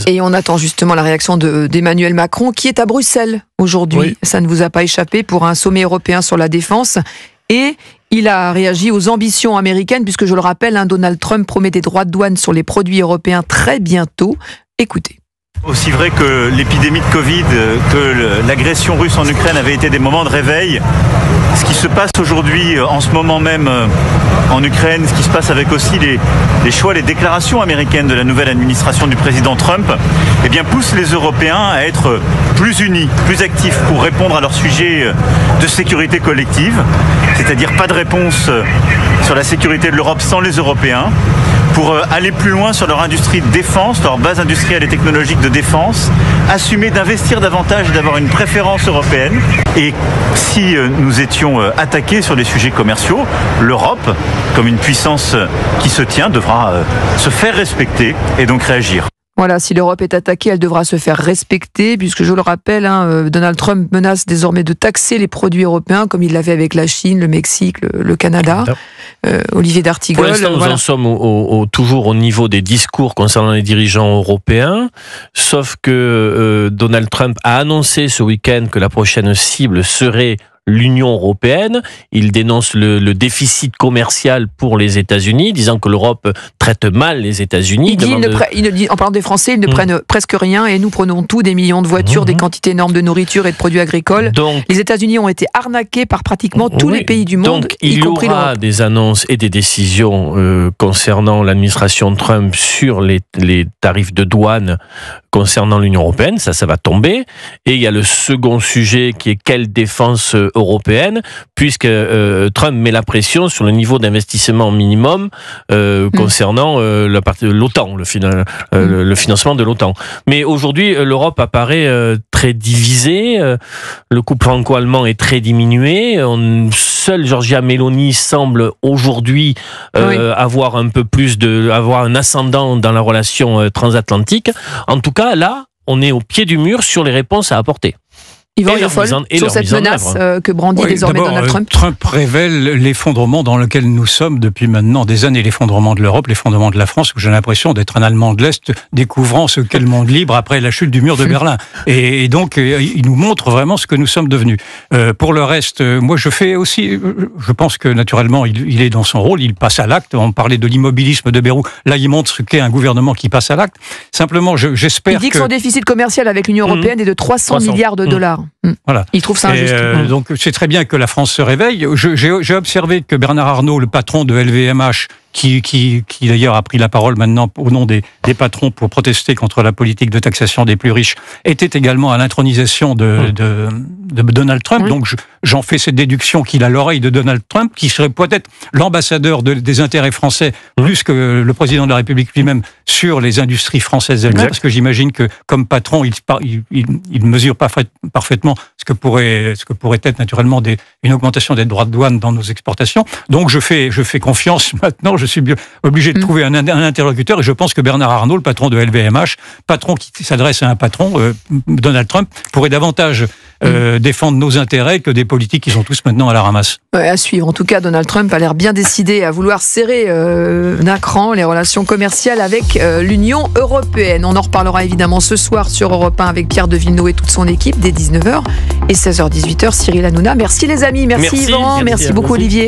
Et on attend justement la réaction d'Emmanuel Macron qui est à Bruxelles aujourd'hui. Oui. Ça ne vous a pas échappé pour un sommet européen sur la défense. Et il a réagi aux ambitions américaines puisque, je le rappelle, Donald Trump promet des droits de douane sur les produits européens très bientôt. Écoutez. Aussi vrai que l'épidémie de Covid, que l'agression russe en Ukraine avait été des moments de réveil, ce qui se passe aujourd'hui, en ce moment même en Ukraine, ce qui se passe avec aussi les choix, les déclarations américaines de la nouvelle administration du président Trump, eh bien, pousse les Européens à être plus unis, plus actifs pour répondre à leur sujet de sécurité collective, c'est-à-dire pas de réponse sur la sécurité de l'Europe sans les Européens, pour aller plus loin sur leur industrie de défense, leur base industrielle et technologique de défense, assumer d'investir davantage et d'avoir une préférence européenne. Et si nous étions attaqués sur des sujets commerciaux, l'Europe, comme une puissance qui se tient, devra se faire respecter et donc réagir. Voilà, si l'Europe est attaquée, elle devra se faire respecter, puisque je le rappelle, Donald Trump menace désormais de taxer les produits européens, comme il l'avait avec la Chine, le Mexique, le Canada. Olivier d'Artigol. Pour l'instant, nous en sommes toujours au niveau des discours concernant les dirigeants européens, sauf que Donald Trump a annoncé ce week-end que la prochaine cible serait l'Union européenne. Il dénonce le déficit commercial pour les États-Unis, disant que l'Europe traite mal les États-Unis. Il dit, en parlant des Français, ils ne prennent presque rien et nous prenons tout, des millions de voitures, des quantités énormes de nourriture et de produits agricoles. Donc, les États-Unis ont été arnaqués par pratiquement tous les pays du monde, y compris l'Europe. Il y aura des annonces et des décisions concernant l'administration Trump sur les tarifs de douane concernant l'Union européenne, ça va tomber. Et il y a le second sujet qui est quelle défense européenne, puisque Trump met la pression sur le niveau d'investissement minimum concernant la partie de l'OTAN, le financement de l'OTAN. Mais aujourd'hui, l'Europe apparaît très divisée, le couple franco-allemand est très diminué, seule Giorgia Meloni semble aujourd'hui avoir un peu plus avoir un ascendant dans la relation transatlantique. En tout cas, là, on est au pied du mur sur les réponses à apporter. Yvan Rioufol, sur cette menace que brandit désormais Donald Trump. Trump révèle l'effondrement dans lequel nous sommes depuis maintenant des années, l'effondrement de l'Europe, l'effondrement de la France, où j'ai l'impression d'être un Allemand de l'Est découvrant ce qu'est le monde libre après la chute du mur de Berlin. Et donc, il nous montre vraiment ce que nous sommes devenus. Pour le reste, moi je fais aussi, je pense que naturellement il est dans son rôle, il passe à l'acte. On parlait de l'immobilisme de Bayrou, là il montre ce qu'est un gouvernement qui passe à l'acte. Simplement, j'espère Il dit que son déficit commercial avec l'Union européenne est de 300 milliards de dollars. Voilà. Il trouve ça injuste. Donc c'est très bien que la France se réveille. J'ai observé que Bernard Arnault, le patron de LVMH, qui d'ailleurs a pris la parole maintenant au nom des patrons pour protester contre la politique de taxation des plus riches, était également à l'intronisation de Donald Trump. Donc j'en fais cette déduction qu'il a l'oreille de Donald Trump, qui serait peut-être l'ambassadeur des intérêts français, plus que le président de la République lui-même, sur les industries françaises elles-mêmes, parce que j'imagine que comme patron, il mesure parfaitement ce que pourrait être naturellement une augmentation des droits de douane dans nos exportations. Donc je fais confiance maintenant. Je suis obligé de trouver un interlocuteur, et je pense que Bernard Arnault, le patron de LVMH, patron qui s'adresse à un patron, Donald Trump, pourrait davantage défendre nos intérêts que des politiques qui sont tous maintenant à la ramasse. Ouais, à suivre. En tout cas, Donald Trump a l'air bien décidé à vouloir serrer d'un cran les relations commerciales avec l'Union européenne. On en reparlera évidemment ce soir sur Europe 1 avec Pierre de Villeneuve et toute son équipe dès 19h et 16h-18h. Cyril Hanouna. Merci les amis, merci Yvan, merci beaucoup Olivier.